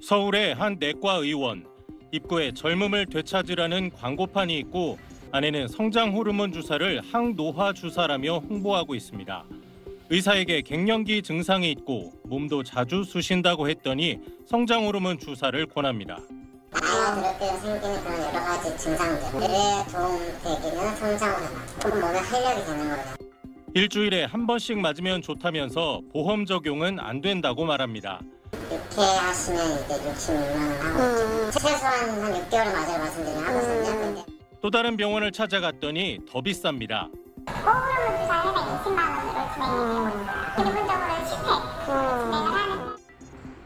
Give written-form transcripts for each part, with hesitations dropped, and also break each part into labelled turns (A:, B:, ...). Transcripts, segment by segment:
A: 서울의 한 내과 의원, 입구에 젊음을 되찾으라는 광고판이 있고 안에는 성장 호르몬 주사를 항노화 주사라며 홍보하고 있습니다. 의사에게 갱년기 증상이 있고 몸도 자주 쑤신다고 했더니 성장 호르몬 주사를 권합니다.
B: 나이가 들을 때 생기는 그런 여러 가지 증상들에 도움되기는 성장 호르몬, 몸에 활력이 되는 거예요.
A: 일주일에 한 번씩 맞으면 좋다면서 보험 적용은 안 된다고 말합니다.
B: 6회 하시면 이제 66만 원 하고 최소한 한 6개월 맞을 말씀드리긴 하거든요.
A: 또 다른 병원을 찾아갔더니 더 비쌉니다.
B: 호르몬 주사 해당 20만 원으로 진행이 되고 기본적으로 실패 진행을 하는.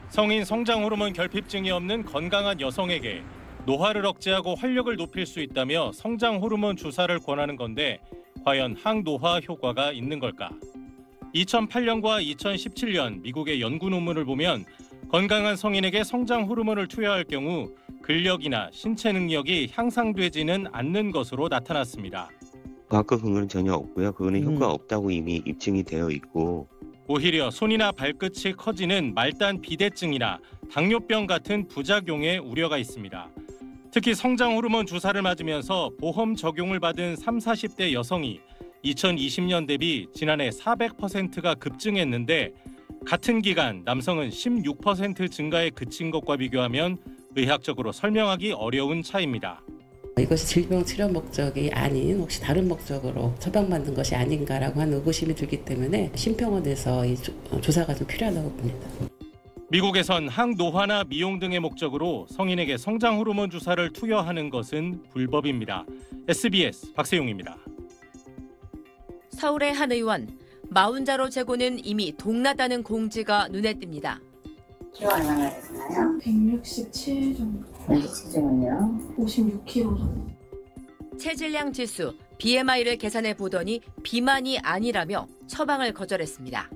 A: 성인 성장 호르몬 결핍증이 없는 건강한 여성에게 노화를 억제하고 활력을 높일 수 있다며 성장 호르몬 주사를 권하는 건데 과연 항노화 효과가 있는 걸까? 2008년과 2017년 미국의 연구 논문을 보면 건강한 성인에게 성장 호르몬을 투여할 경우 근력이나 신체 능력이 향상되지는 않는 것으로 나타났습니다.
C: 과학적 근거는 전혀 없고요. 그거는 효과가 없다고 이미 입증이 되어 있고
A: 오히려 손이나 발끝이 커지는 말단 비대증이나 당뇨병 같은 부작용에 우려가 있습니다. 특히 성장 호르몬 주사를 맞으면서 보험 적용을 받은 30, 40대 여성이 2020년 대비 지난해 400%가 급증했는데 같은 기간 남성은 16% 증가에 그친 것과 비교하면 의학적으로 설명하기 어려운 차이입니다.
D: 이것이 질병 치료 목적이 아닌 혹시 다른 목적으로 처방받는 것이 아닌가라고 하는 의구심이 들기 때문에 심평원에서 이 조사가 좀 필요하다고 봅니다.
A: 미국에선 항노화나 미용 등의 목적으로 성인에게 성장 호르몬 주사를 투여하는 것은 불법입니다. SBS 박세용입니다.
E: 서울의 한 의원, 40자로 재고는 이미 동나다는 공지가 눈에 띕니다.
B: 키로 얼마나 되시나요?
F: 167 정도.
B: 167은요?
F: 56kg 정도.
E: 체질량 지수, BMI를 계산해 보더니 비만이 아니라며 처방을 거절했습니다.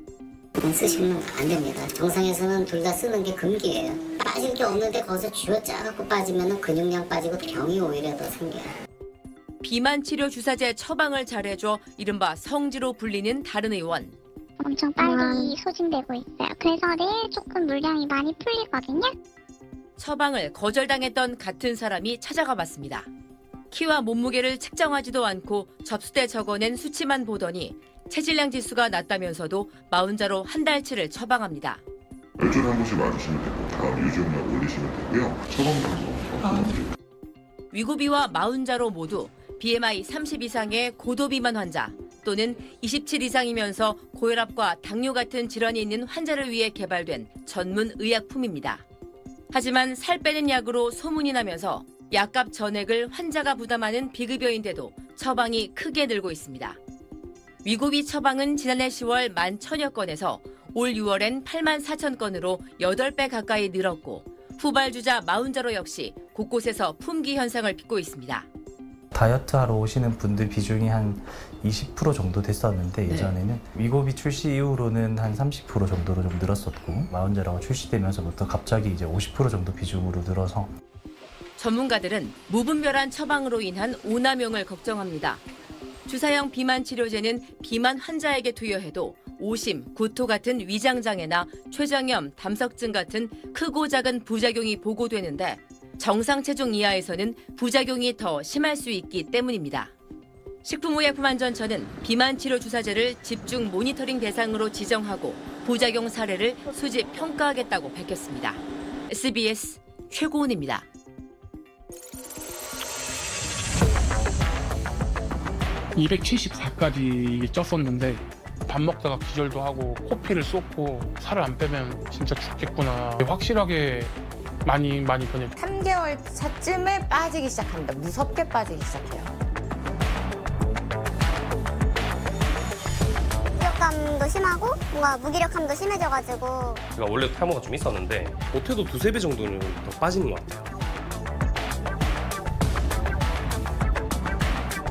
B: 쓰시면 안 됩니다. 정상에서는 둘 다 쓰는 게 금기예요. 빠질 게 없는데 거기서 쥐어짜갖고 빠지면 근육량 빠지고 병이 오히려 더 생겨요.
E: 비만 치료 주사제 처방을 잘해줘 이른바 성지로 불리는 다른 의원.
G: 엄청 빨리 소진되고 있어요. 그래서 내일 조금 물량이 많이 풀리거든요.
E: 처방을 거절당했던 같은 사람이 찾아가 봤습니다. 키와 몸무게를 측정하지도 않고 접수대 적어낸 수치만 보더니 체질량 지수가 낮다면서도 40자로 한 달치를 처방합니다.
H: 일주일에 한 번씩 맞으시면 되고 다음 유지용량 올리시면 되고요. 처방도
E: 위고비와 40자로 모두 BMI 30 이상의 고도비만 환자 또는 27 이상이면서 고혈압과 당뇨 같은 질환이 있는 환자를 위해 개발된 전문 의약품입니다. 하지만 살 빼는 약으로 소문이 나면서 약값 전액을 환자가 부담하는 비급여인데도 처방이 크게 늘고 있습니다. 위고비 처방은 지난해 10월 11,000여 건에서 올 6월엔 84,000건으로 8배 가까이 늘었고 후발주자 40자로 역시 곳곳에서 품귀 현상을 빚고 있습니다.
I: 다이어트하러 오시는 분들 비중이 한 20% 정도 됐었는데 예전에는 위고비 출시 이후로는 한 30% 정도로 좀 늘었었고 40자로가 출시되면서부터 갑자기 이제 50% 정도 비중으로 늘어서
E: 전문가들은 무분별한 처방으로 인한 오남용을 걱정합니다. 주사형 비만 치료제는 비만 환자에게 투여해도 오심, 구토 같은 위장장애나 췌장염, 담석증 같은 크고 작은 부작용이 보고되는데 정상 체중 이하에서는 부작용이 더 심할 수 있기 때문입니다. 식품의약품안전처는 비만 치료 주사제를 집중 모니터링 대상으로 지정하고 부작용 사례를 수집 평가하겠다고 밝혔습니다. SBS 최고은입니다.
J: (274까지) 쪘었는데 밥 먹다가 기절도 하고 코피를 쏟고 살을 안 빼면 진짜 죽겠구나. 확실하게 많이 변했어요.
K: 3개월 차쯤에 빠지기 시작합니다. 무섭게 빠지기 시작해요.
G: 무력감도 심하고 뭔가 무기력함도 심해져가지고
L: 제가 원래 탈모가 좀 있었는데 못해도 2-3배 정도는 더 빠지는 것 같아요.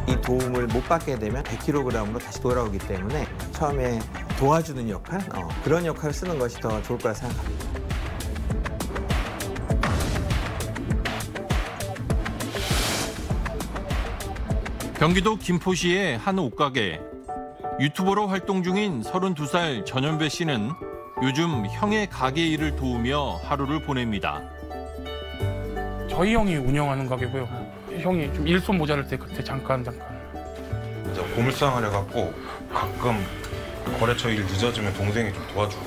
M: 이 도움을 못 받게 되면 100kg으로 다시 돌아오기 때문에 처음에 도와주는 역할, 그런 역할을 쓰는 것이 더 좋을 거라 생각합니다.
N: 경기도 김포시의 한 옷가게. 유튜버로 활동 중인 32살 전현배 씨는 요즘 형의 가게 일을 도우며 하루를 보냅니다.
J: 저희 형이 운영하는 가게고요. 형이 좀 일손 모자랄 때 그때 잠깐.
O: 고물상을 해갖고 가끔 거래처 일 늦어지면 동생이 좀 도와주고.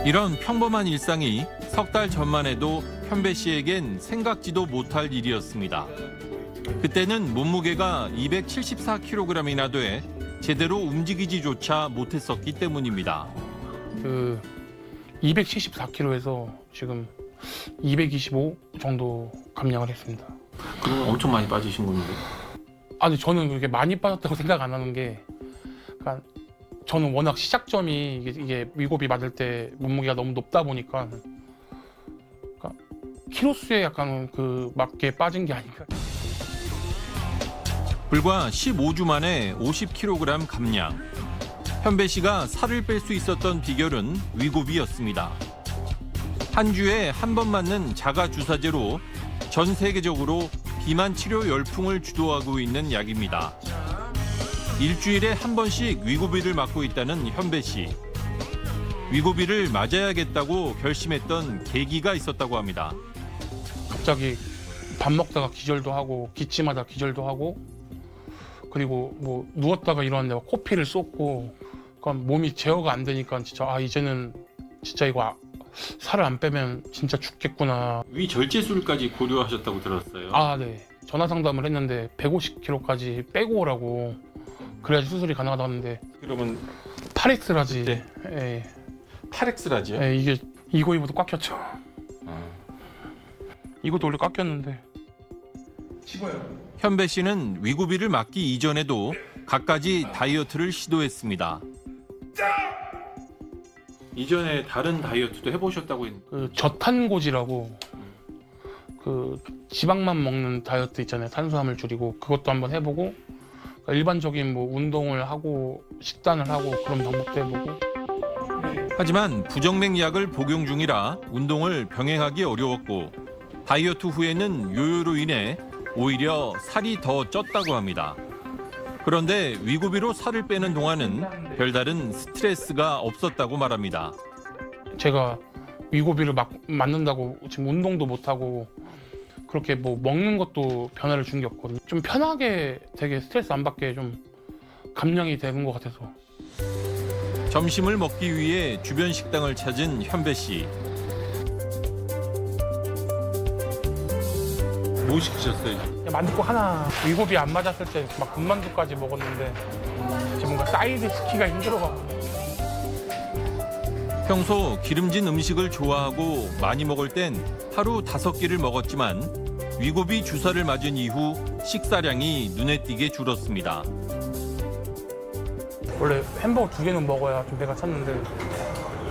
N: 이런 평범한 일상이 석 달 전만 해도 현배 씨에겐 생각지도 못할 일이었습니다. 그때는 몸무게가 274kg이나 돼 제대로 움직이지조차 못했었기 때문입니다.
J: 274kg에서 지금 225 정도 감량을 했습니다.
L: 그럼 엄청 많이 빠지신 건데?
J: 아니 저는 그렇게 많이 빠졌다고 생각 안 하는 게, 그러니까 저는 워낙 시작점이 이게 위고비 맞을 때 몸무게가 너무 높다 보니까, 그러니까 키로수에 약간 그 맞게 빠진 게 아닌가.
N: 불과 15주 만에 50kg 감량. 현배 씨가 살을 뺄 수 있었던 비결은 위고비였습니다. 한 주에 한 번 맞는 자가 주사제로 전 세계적으로 비만 치료 열풍을 주도하고 있는 약입니다. 일주일에 한 번씩 위고비를 맞고 있다는 현배 씨. 위고비를 맞아야겠다고 결심했던 계기가 있었다고 합니다.
J: 갑자기 밥 먹다가 기절도 하고 기침하다 기절도 하고, 그리고 뭐 누웠다가 일어났는데 코피를 쏟고, 그러니까 몸이 제어가 안 되니까 진짜 이제는 진짜 이거 살을 안 빼면 진짜 죽겠구나.
L: 위 절제술까지 고려하셨다고 들었어요.
J: 네. 전화 상담을 했는데 150kg까지 빼고 오라고, 그래야지 수술이 가능하다고 하는데.
L: 그러면
J: 파렉스라지.
L: 네.
J: 예.
L: 파렉스라지요?
J: 예, 이게 이거보다 꽉 꼈죠. 이것도 원래 꽉 꼈는데.
N: 현배 씨는 위고비를 맞기 이전에도 갖가지 다이어트를 시도했습니다.
L: 이전에 다른 다이어트도 해보셨다고 했는데.
J: 그 저탄고지라고 그 지방만 먹는 다이어트 있잖아요. 탄수화물 줄이고, 그것도 한번 해보고, 그러니까 일반적인 뭐 운동을 하고 식단을 하고 그런 방법도 해보고.
N: 하지만 부정맥약을 복용 중이라 운동을 병행하기 어려웠고, 다이어트 후에는 요요로 인해 오히려 살이 더 쪘다고 합니다. 그런데 위고비로 살을 빼는 동안은 별다른 스트레스가 없었다고 말합니다.
J: 제가 위고비를 맞는다고 지금 운동도 못하고 그렇게 뭐 먹는 것도 변화를 준 게 없거든요. 좀 편하게 되게 스트레스 안 받게 좀 감량이 되는 것 같아서.
N: 점심을 먹기 위해 주변 식당을 찾은 현배 씨.
L: 뭐 시키셨어요?
J: 만둣국 하나. 위고비 안 맞았을 때 막 군만두까지 먹었는데 지금 뭔가 사이드 시키기가 힘들어가지고.
N: 평소 기름진 음식을 좋아하고 많이 먹을 땐 하루 5끼를 먹었지만 위고비 주사를 맞은 이후 식사량이 눈에 띄게 줄었습니다.
J: 원래 햄버거 2개는 먹어야 좀 배가 찼는데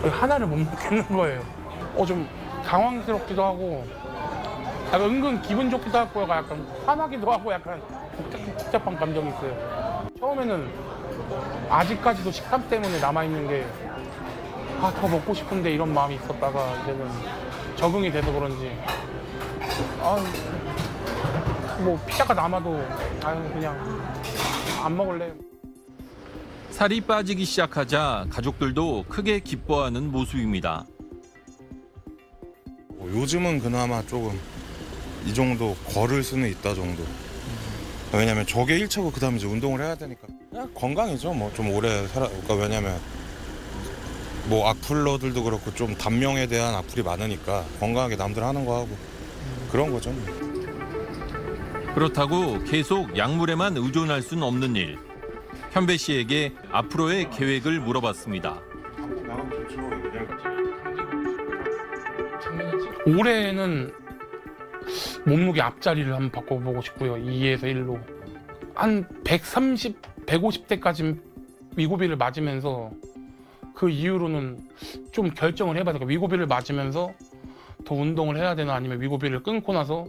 J: 하나를 못 먹겠는 거예요. 좀 당황스럽기도 하고, 약간 은근 기분 좋기도 하고, 약간 화나기도 하고, 약간 복잡한 감정이 있어요. 처음에는 아직까지도 식탐 때문에 남아있는 게, 더 먹고 싶은데 이런 마음이 있었다가 이제는 적응이 돼서 그런지, 뭐 피자가 남아도 그냥 안 먹을래.
N: 살이 빠지기 시작하자 가족들도 크게 기뻐하는 모습입니다.
O: 요즘은 그나마 조금 이 정도 걸을 수는 있다 정도. 왜냐면 저게 1차고 그다음에 이제 운동을 해야 되니까. 그냥 건강이죠. 뭐 좀 오래 그러니까 왜냐면 뭐 악플러들도 그렇고 좀 단명에 대한 악플이 많으니까 건강하게 남들 하는 거 하고 그런 거죠.
N: 그렇다고 계속 약물에만 의존할 수는 없는 일. 현배 씨에게 앞으로의 계획을 물어봤습니다.
J: 올해는 몸무게 앞자리를 한번 바꿔보고 싶고요. 2에서 1로. 한 130, 150대까지 위고비를 맞으면서 그 이후로는 좀 결정을 해봐야 돼요. 위고비를 맞으면서 더 운동을 해야 되나, 아니면 위고비를 끊고 나서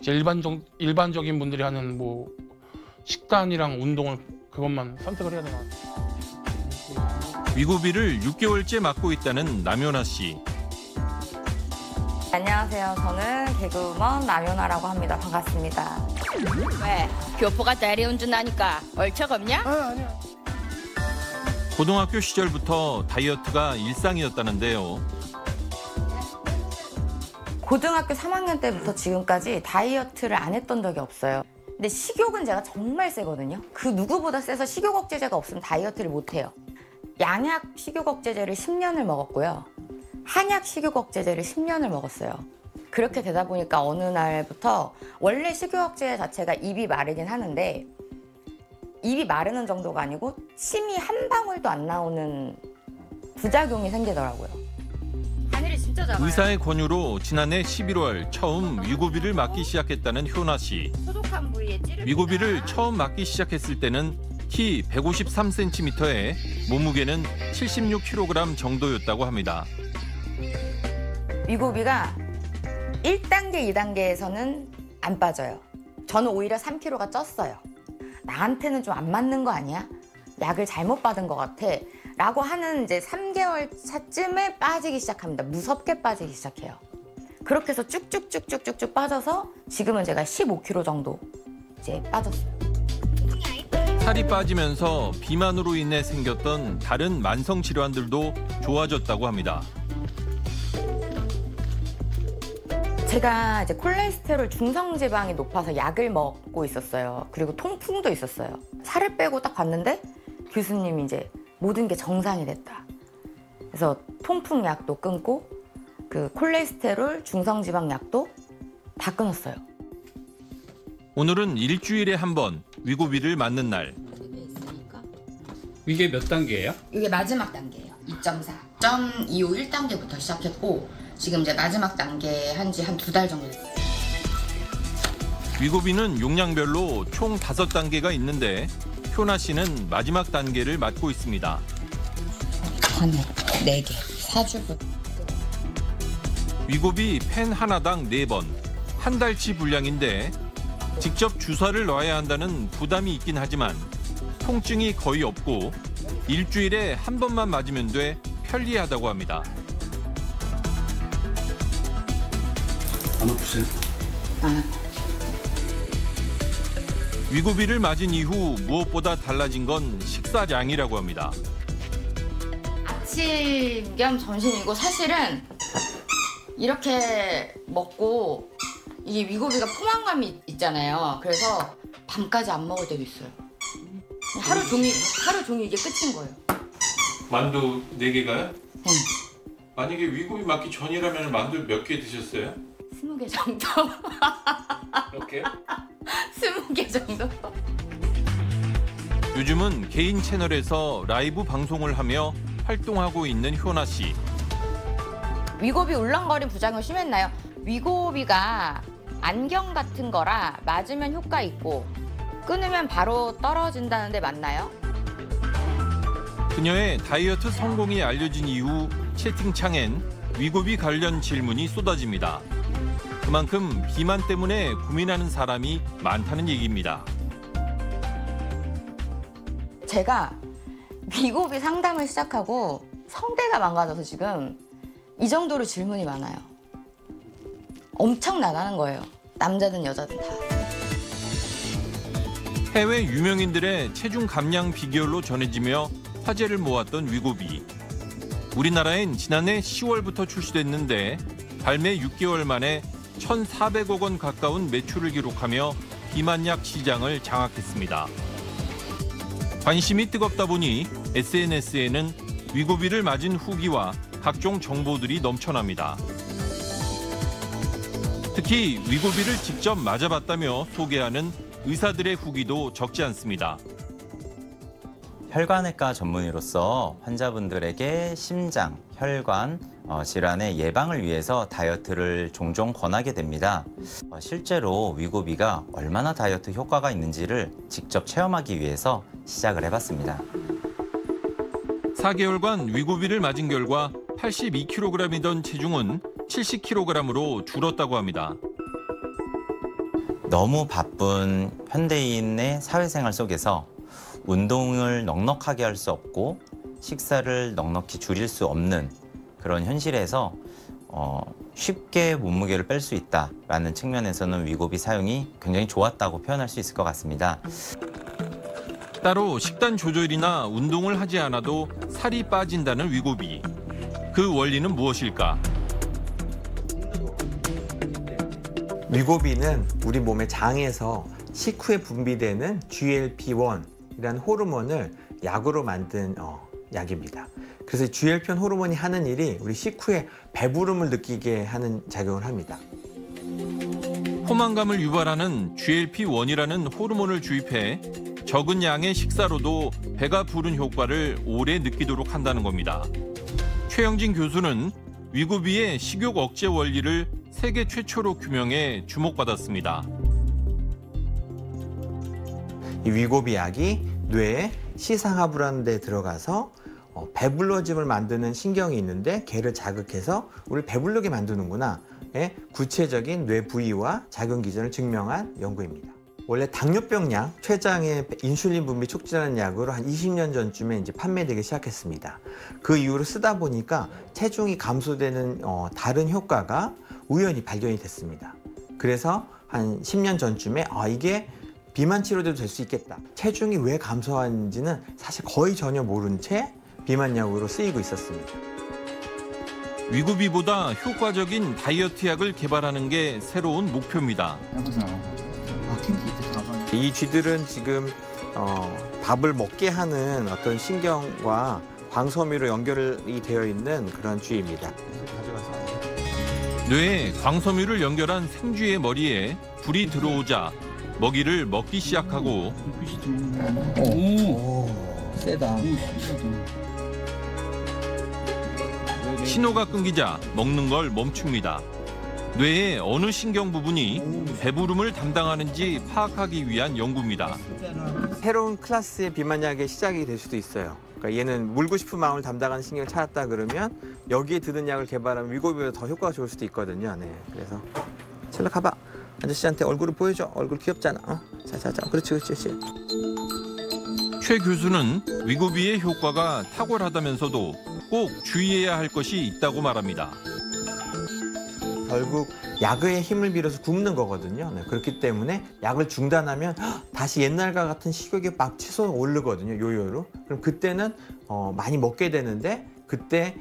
J: 이제 일반적인 분들이 하는 뭐 식단이랑 운동을 그것만 선택을 해야 되나.
N: 위고비를 6개월째 맞고 있다는 남연아 씨.
K: 안녕하세요. 저는 개그우먼 남연아라고 합니다. 반갑습니다.
P: 왜? 교포가 대리운전하니까 얼척 없냐?
J: 아니야.
N: 고등학교 시절부터 다이어트가 일상이었다는데요.
K: 고등학교 3학년 때부터 지금까지 다이어트를 안 했던 적이 없어요. 근데 식욕은 제가 정말 세거든요. 그 누구보다 세서 식욕 억제제가 없으면 다이어트를 못 해요. 양약 식욕 억제제를 10년을 먹었고요. 한약 식욕 억제제를 10년을 먹었어요. 그렇게 되다 보니까 어느 날부터 원래 식욕 억제제 자체가 입이 마르긴 하는데 입이 마르는 정도가 아니고 침이 한 방울도 안 나오는 부작용이 생기더라고요. 바늘이 진짜 작아요.
N: 의사의 권유로 지난해 11월 처음 위고비를 맞기 시작했다는 효나 씨.
K: 소독한 부위에 찌를
N: 위고비를 처음 맞기 시작했을 때는 키 153cm에 몸무게는 76kg 정도였다고 합니다.
K: 위고비가 1단계, 2단계에서는 안 빠져요. 저는 오히려 3kg가 쪘어요. 나한테는 좀 안 맞는 거 아니야? 약을 잘못 받은 것 같아. 라고 하는 이제 3개월 차쯤에 빠지기 시작합니다. 무섭게 빠지기 시작해요. 그렇게 해서 쭉쭉쭉쭉쭉 빠져서 지금은 제가 15kg 정도 이제 빠졌어요.
N: 살이 빠지면서 비만으로 인해 생겼던 다른 만성 질환들도 좋아졌다고 합니다.
K: 제가 이제 콜레스테롤 중성지방이 높아서 약을 먹고 있었어요. 그리고 통풍도 있었어요. 살을 빼고 딱 봤는데 교수님이 이제 모든 게 정상이 됐다. 그래서 통풍 약도 끊고 그 콜레스테롤 중성지방 약도 다 끊었어요.
N: 오늘은 일주일에 한 번 위고비를 맞는 날.
P: 이게 몇 단계예요?
K: 이게 마지막 단계예요. 2.4. 0.25 1단계부터 시작했고 지금 이제 마지막 단계 한지 한 2달 정도 됐어요.
N: 위고비는 용량별로 총 5단계가 있는데 효나 씨는 마지막 단계를 맡고 있습니다.
K: 하나, 4개, 4주부.
N: 위고비 펜 하나당 4번, 한 달치 분량인데 직접 주사를 놔야 한다는 부담이 있긴 하지만 통증이 거의 없고 일주일에 한 번만 맞으면 돼 편리하다고 합니다.
P: 안 아프세요?
N: 위고비를 맞은 이후 무엇보다 달라진 건 식사량이라고 합니다.
K: 아침 겸 점심이고 사실은 이렇게 먹고 이게 위고비가 포만감이 있잖아요. 그래서 밤까지 안 먹을 때도 있어요. 하루 종일 이게 끝인 거예요.
N: 만두 4개가요?
K: 응.
N: 만약에 위고비 맞기 전이라면 만두 몇 개 드셨어요?
K: 20개 정도.
N: 몇 개?
K: 20개 정도.
N: 요즘은 개인 채널에서 라이브 방송을 하며 활동하고 있는 효나 씨.
K: 위고비 울렁거림 부작용 심했나요? 위고비가 안경 같은 거라 맞으면 효과 있고 끊으면 바로 떨어진다는데 맞나요?
N: 그녀의 다이어트 성공이 알려진 이후 채팅창엔 위고비 관련 질문이 쏟아집니다. 그만큼 비만 때문에 고민하는 사람이 많다는 얘기입니다.
K: 제가 위고비 상담을 시작하고 성대가 망가져서 지금 이 정도로 질문이 많아요. 엄청나다는 거예요. 남자든 여자든 다.
N: 해외 유명인들의 체중 감량 비결로 전해지며 화제를 모았던 위고비. 우리나라엔 지난해 10월부터 출시됐는데 발매 6개월 만에 1,400억 원 가까운 매출을 기록하며 비만약 시장을 장악했습니다. 관심이 뜨겁다 보니 SNS에는 위고비를 맞은 후기와 각종 정보들이 넘쳐납니다. 특히 위고비를 직접 맞아봤다며 소개하는 의사들의 후기도 적지 않습니다.
Q: 혈관외과 전문의로서 환자분들에게 심장, 혈관 질환의 예방을 위해서 다이어트를 종종 권하게 됩니다. 실제로 위고비가 얼마나 다이어트 효과가 있는지를 직접 체험하기 위해서 시작을 해봤습니다.
N: 4개월간 위고비를 맞은 결과 82kg이던 체중은 70kg으로 줄었다고 합니다.
Q: 너무 바쁜 현대인의 사회생활 속에서 운동을 넉넉하게 할 수 없고 식사를 넉넉히 줄일 수 없는 그런 현실에서 쉽게 몸무게를 뺄 수 있다라는 측면에서는 위고비 사용이 굉장히 좋았다고 표현할 수 있을 것 같습니다.
N: 따로 식단 조절이나 운동을 하지 않아도 살이 빠진다는 위고비. 그 원리는 무엇일까?
M: 위고비는 우리 몸의 장에서 식후에 분비되는 GLP-1이라는 호르몬을 약으로 만든 약입니다. 그래서 GLP-1 호르몬이 하는 일이 우리 식후에 배부름을 느끼게 하는 작용을 합니다.
N: 포만감을 유발하는 GLP-1이라는 호르몬을 주입해 적은 양의 식사로도 배가 부른 효과를 오래 느끼도록 한다는 겁니다. 최영진 교수는 위고비의 식욕 억제 원리를 세계 최초로 규명해 주목받았습니다.
M: 이 위고비 약이 뇌에 시상하부라는 데 들어가서 배불러짐을 만드는 신경이 있는데 걔를 자극해서 우리를 배부르게 만드는구나. 구체적인 뇌 부위와 작용 기전을 증명한 연구입니다. 원래 당뇨병약, 췌장의 인슐린 분비 촉진하는 약으로 한 20년 전쯤에 이제 판매되기 시작했습니다. 그 이후로 쓰다 보니까 체중이 감소되는 다른 효과가 우연히 발견이 됐습니다. 그래서 한 10년 전쯤에 이게 비만 치료도 될 수 있겠다. 체중이 왜 감소하는지는 사실 거의 전혀 모른 채 비만약으로 쓰이고 있었습니다.
N: 위고비보다 효과적인 다이어트 약을 개발하는 게 새로운 목표입니다.
M: 이 쥐들은 지금 밥을 먹게 하는 어떤 신경과 광섬유로 연결이 되어 있는 그런 쥐입니다.
N: 뇌에 광섬유를 연결한 생쥐의 머리에 불이 들어오자 먹이를 먹기 시작하고
M: 세다.
N: 신호가 끊기자 먹는 걸 멈춥니다. 뇌의 어느 신경 부분이 배부름을 담당하는지 파악하기 위한 연구입니다.
M: 새로운 클래스의 비만약의 시작이 될 수도 있어요. 그러니까 얘는 물고 싶은 마음을 담당하는 신경을 찾았다 그러면 여기에 드는 약을 개발하면 위고비보다 더 효과가 좋을 수도 있거든요. 네, 그래서 셀러 가봐. 아저씨한테 얼굴을 보여줘. 얼굴 귀엽잖아. 자자자. 그렇지.
N: 최 교수는 위고비의 효과가 탁월하다면서도 꼭 주의해야 할 것이 있다고 말합니다.
M: 결국 약의 힘을 빌어서 굶는 거거든요. 네, 그렇기 때문에 약을 중단하면 다시 옛날과 같은 식욕이 막 치솟아 오르거든요. 요요로. 그럼 그때는 많이 먹게 되는데 그때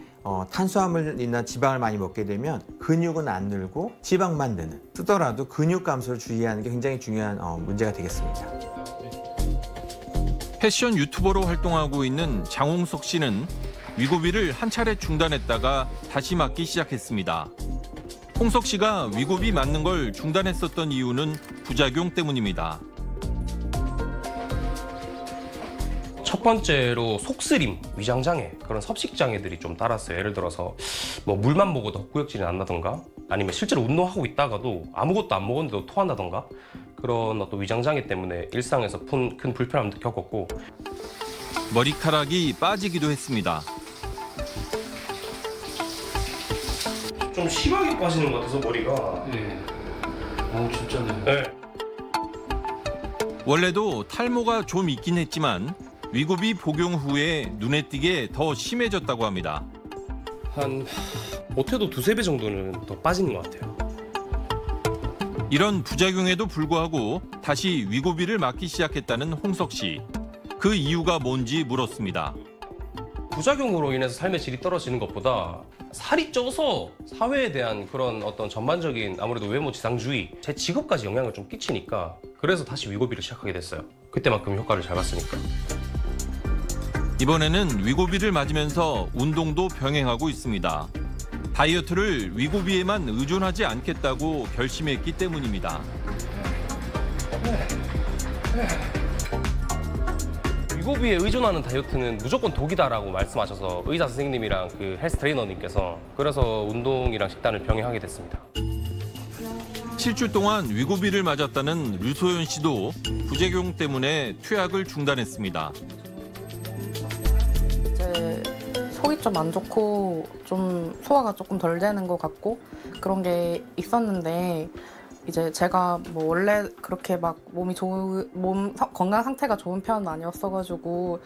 M: 탄수화물이나 지방을 많이 먹게 되면 근육은 안 늘고 지방만 느는. 쓰더라도 근육 감소를 주의하는 게 굉장히 중요한 문제가 되겠습니다.
N: 패션 유튜버로 활동하고 있는 장홍석 씨는 위고비를 한 차례 중단했다가 다시 맞기 시작했습니다. 홍석 씨가 위고비 맞는 걸 중단했었던 이유는 부작용 때문입니다.
L: 첫 번째로 속쓰림, 위장장애, 그런 섭식장애들이 좀 따랐어요. 예를 들어서 뭐 물만 먹어도 헛구역질이 난다던가 아니면 실제로 운동하고 있다가도 아무것도 안 먹었는데도 토한다던가 그런 어떤 위장장애 때문에 일상에서 큰 불편함도 겪었고
N: 머리카락이 빠지기도 했습니다.
L: 좀 심하게 빠지는 것 같아서 머리가.
P: 네. 진짜네.
L: 네.
N: 원래도 탈모가 좀 있긴 했지만 위고비 복용 후에 눈에 띄게 더 심해졌다고 합니다.
L: 한 못해도 2~3배 정도는 더 빠지는 것 같아요.
N: 이런 부작용에도 불구하고 다시 위고비를 맞기 시작했다는 홍석 씨. 그 이유가 뭔지 물었습니다.
L: 부작용으로 인해서 삶의 질이 떨어지는 것보다 살이 쪄서 사회에 대한 그런 어떤 전반적인 아무래도 외모 지상주의, 제 직업까지 영향을 좀 끼치니까 그래서 다시 위고비를 시작하게 됐어요. 그때만큼 효과를 잘 봤으니까.
N: 이번에는 위고비를 맞으면서 운동도 병행하고 있습니다. 다이어트를 위고비에만 의존하지 않겠다고 결심했기 때문입니다.
L: 위고비에 의존하는 다이어트는 무조건 독이다라고 말씀하셔서 의사 선생님이랑 그 헬스 트레이너님께서 그래서 운동이랑 식단을 병행하게 됐습니다.
N: 실주 동안 위고비를 맞았다는 류소연 씨도 부작용 때문에 투약을 중단했습니다.
R: 이제 속이 좀 안 좋고 좀 소화가 조금 덜 되는 것 같고 그런 게 있었는데 이제 제가 뭐 원래 그렇게 막 몸 건강 상태가 좋은 편은 아니었어가지고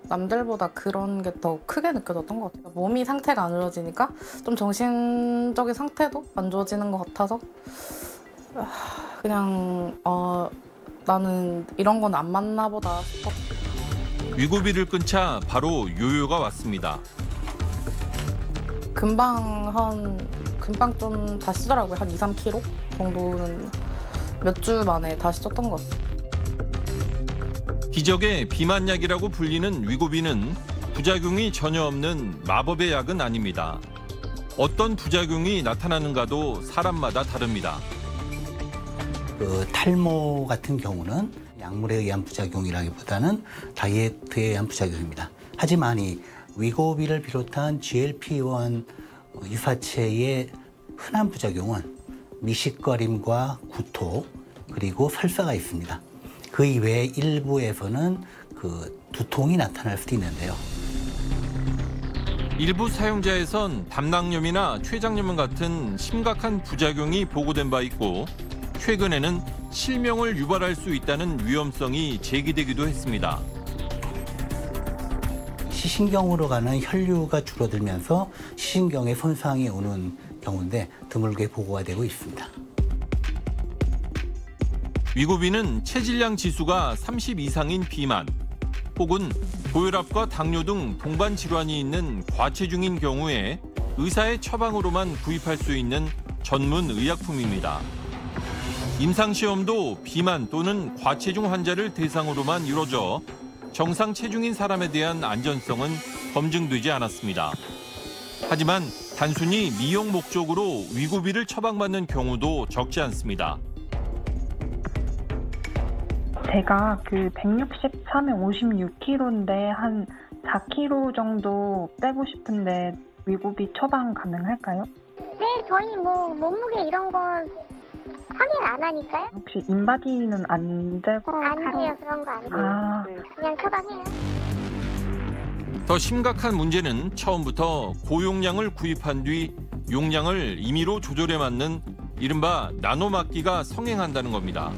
R: 남들보다 그런 게 더 크게 느껴졌던 것 같아요. 몸이 상태가 안 좋아지니까 좀 정신적인 상태도 안 좋아지는 것 같아서 그냥 나는 이런 건 안 맞나 보다 싶었고
N: 위고비를 끊자 바로 요요가 왔습니다.
R: 금방 좀 다시 찌더라고요. 한 2, 3kg 정도는 몇 주 만에 다시 쪘던 것 같아요.
N: 기적의 비만약이라고 불리는 위고비는 부작용이 전혀 없는 마법의 약은 아닙니다. 어떤 부작용이 나타나는가도 사람마다 다릅니다.
S: 탈모 같은 경우는 약물에 의한 부작용이라기보다는 다이어트에 의한 부작용입니다. 하지만 이 위고비를 비롯한 GLP-1 유사체의 흔한 부작용은 미식거림과 구토 그리고 설사가 있습니다. 그 이외에 일부에서는 두통이 나타날 수도 있는데요.
N: 일부 사용자에선 담낭염이나 췌장염 같은 심각한 부작용이 보고된 바 있고 최근에는 실명을 유발할 수 있다는 위험성이 제기되기도 했습니다.
S: 시신경으로 가는 혈류가 줄어들면서 시신경에 손상이 오는 경우인데 드물게 보고가 되고 있습니다.
N: 위고비는 체질량 지수가 30 이상인 비만 혹은 고혈압과 당뇨 등 동반 질환이 있는 과체중인 경우에 의사의 처방으로만 구입할 수 있는 전문 의약품입니다. 임상시험도 비만 또는 과체중 환자를 대상으로만 이루어져 정상 체중인 사람에 대한 안전성은 검증되지 않았습니다. 하지만 단순히 미용 목적으로 위고비를 처방받는 경우도 적지 않습니다.
F: 제가 163에 56kg인데 한 4kg 정도 빼고 싶은데 위고비 처방 가능할까요?
G: 네, 저희 몸무게 이런 건 확인 안 하니까요.
F: 혹시 인바디는 안 되고?
G: 아니에요, 그런 거 아니에요. 그냥 처방해요.
N: 더 심각한 문제는 처음부터 고용량을 구입한 뒤 용량을 임의로 조절해 맞는 이른바 나노막기가 성행한다는 겁니다.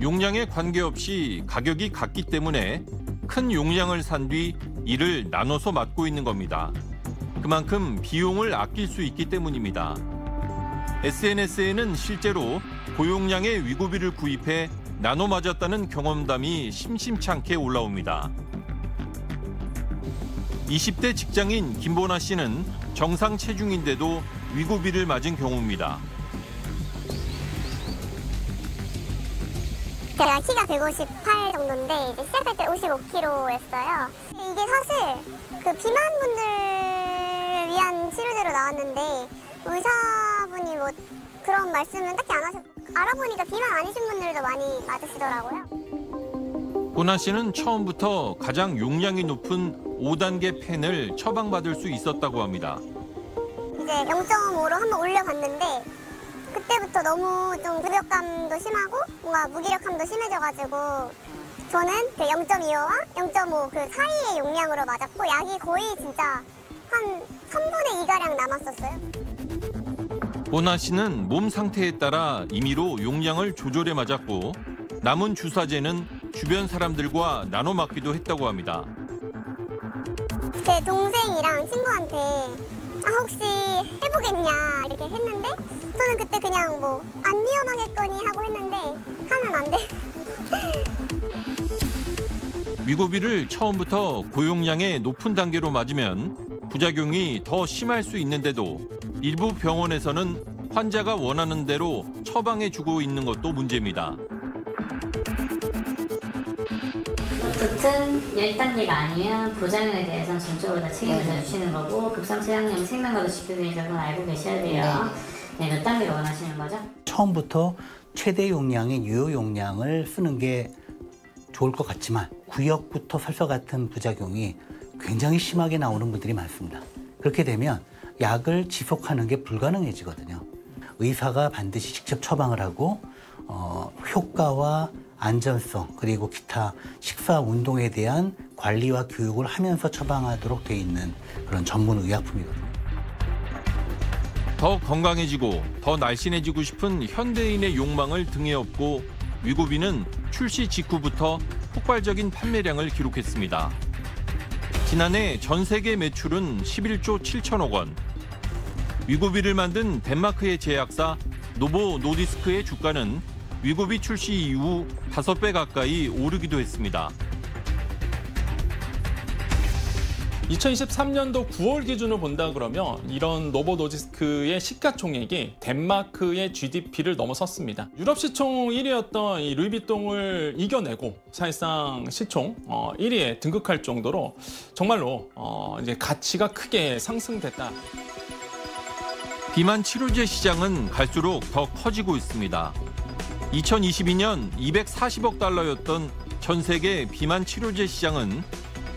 N: 용량에 관계없이 가격이 같기 때문에 큰 용량을 산 뒤 이를 나눠서 맞고 있는 겁니다. 그만큼 비용을 아낄 수 있기 때문입니다. SNS에는 실제로 고용량의 위고비를 구입해 나눠 맞았다는 경험담이 심심찮게 올라옵니다. 20대 직장인 김보나 씨는 정상 체중인데도 위고비를 맞은 경우입니다.
G: 제가 키가 158 정도인데 이제 시작할 때 55kg였어요. 이게 사실 비만분들을 위한 치료제로 나왔는데 의사분이 뭐 그런 말씀은 딱히 안 하셨고 알아보니까 비만 아니신 분들도 많이 맞으시더라고요.
N: 보나 씨는 처음부터 가장 용량이 높은 5단계 펜을 처방받을 수 있었다고 합니다.
G: 이제 0.5로 한번 올려봤는데 그때부터 너무 좀 무력감도 심하고 뭔가 무기력함도 심해져가지고 저는 0.25와 0.5 사이의 용량으로 맞았고 약이 거의 진짜 한 3분의 2가량 남았었어요.
N: 보나 씨는 몸 상태에 따라 임의로 용량을 조절해 맞았고 남은 주사제는 주변 사람들과 나눠 맞기도 했다고 합니다.
G: 제 동생이랑 친구한테 혹시 해보겠냐 이렇게 했는데 저는 그때 그냥 뭐 안 위험하겠거니 하고 했는데 하면 안 돼.
N: 위고비를 처음부터 고용량의 높은 단계로 맞으면 부작용이 더 심할 수 있는데도 일부 병원에서는 환자가 원하는 대로 처방해주고 있는 것도 문제입니다.
T: 같은 1단계가 아니면 부작용에 대해서는 전적으로 다 책임을 져주시는 거고 급성체장염 생명과도 직결되는 점은 알고 계셔야 돼요. 네, 몇 단계로 원하시는 거죠?
S: 처음부터 최대 용량인 유효 용량을 쓰는 게 좋을 것 같지만 구역부터 설사 같은 부작용이 굉장히 심하게 나오는 분들이 많습니다. 그렇게 되면 약을 지속하는 게 불가능해지거든요. 의사가 반드시 직접 처방을 하고 효과와 안전성 그리고 기타 식사 운동에 대한 관리와 교육을 하면서 처방하도록 돼 있는 그런 전문 의약품이거든요.
N: 더 건강해지고 더 날씬해지고 싶은 현대인의 욕망을 등에 업고 위고비는 출시 직후부터 폭발적인 판매량을 기록했습니다. 지난해 전 세계 매출은 11조 7천억 원. 위고비를 만든 덴마크의 제약사 노보 노디스크의 주가는 위고비 출시 이후 5배 가까이 오르기도 했습니다.
U: 2023년도 9월 기준으로 본다 그러면 이런 노보 노디스크의 시가총액이 덴마크의 GDP를 넘어섰습니다. 유럽 시총 1위였던 이 루이비통을 이겨내고 사실상 시총 1위에 등극할 정도로 정말로 이제 가치가 크게 상승됐다.
N: 비만 치료제 시장은 갈수록 더 커지고 있습니다. 2022년 240억 달러였던 전 세계 비만 치료제 시장은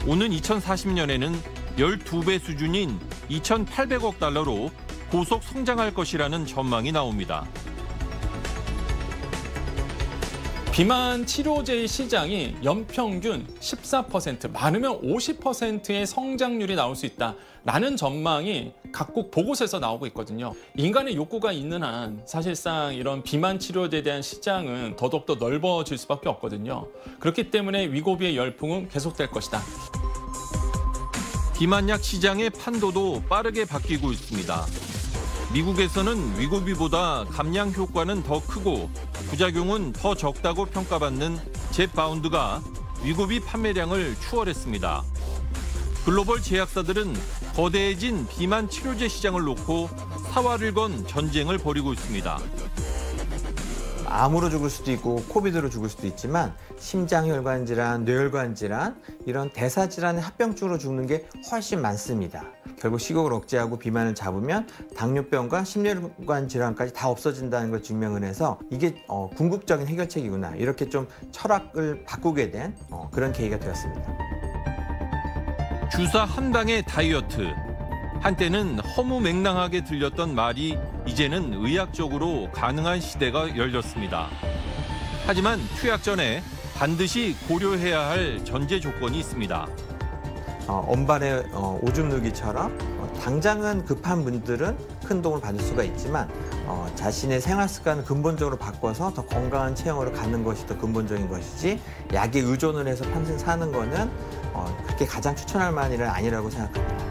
N: 오는 2040년에는 12배 수준인 2,800억 달러로 고속 성장할 것이라는 전망이 나옵니다.
U: 비만 치료제의 시장이 연평균 14%, 많으면 50%의 성장률이 나올 수 있다라는 전망이 각국 보고서에서 나오고 있거든요. 인간의 욕구가 있는 한 사실상 이런 비만 치료제에 대한 시장은 더더욱더 넓어질 수밖에 없거든요. 그렇기 때문에 위고비의 열풍은 계속될 것이다.
N: 비만약 시장의 판도도 빠르게 바뀌고 있습니다. 미국에서는 위고비보다 감량 효과는 더 크고 부작용은 더 적다고 평가받는 젯바운드가 위고비 판매량을 추월했습니다. 글로벌 제약사들은 거대해진 비만 치료제 시장을 놓고 사활을 건 전쟁을 벌이고 있습니다.
M: 암으로 죽을 수도 있고 코비드로 죽을 수도 있지만 심장혈관 질환, 뇌혈관 질환 이런 대사 질환의 합병증으로 죽는 게 훨씬 많습니다. 결국 식욕을 억제하고 비만을 잡으면 당뇨병과 심혈관 질환까지 다 없어진다는 걸 증명을 해서 이게 궁극적인 해결책이구나 이렇게 좀 철학을 바꾸게 된 그런 계기가 되었습니다.
N: 주사 한 방의 다이어트. 한때는 허무맹랑하게 들렸던 말이 이제는 의학적으로 가능한 시대가 열렸습니다. 하지만 투약 전에 반드시 고려해야 할 전제 조건이 있습니다.
M: 엄발의 오줌 누기처럼 당장은 급한 분들은 큰 도움을 받을 수가 있지만 자신의 생활 습관을 근본적으로 바꿔서 더 건강한 체형으로 가는 것이 더 근본적인 것이지 약에 의존을 해서 평생 사는 거는 그렇게 가장 추천할 만한 일은 아니라고 생각합니다.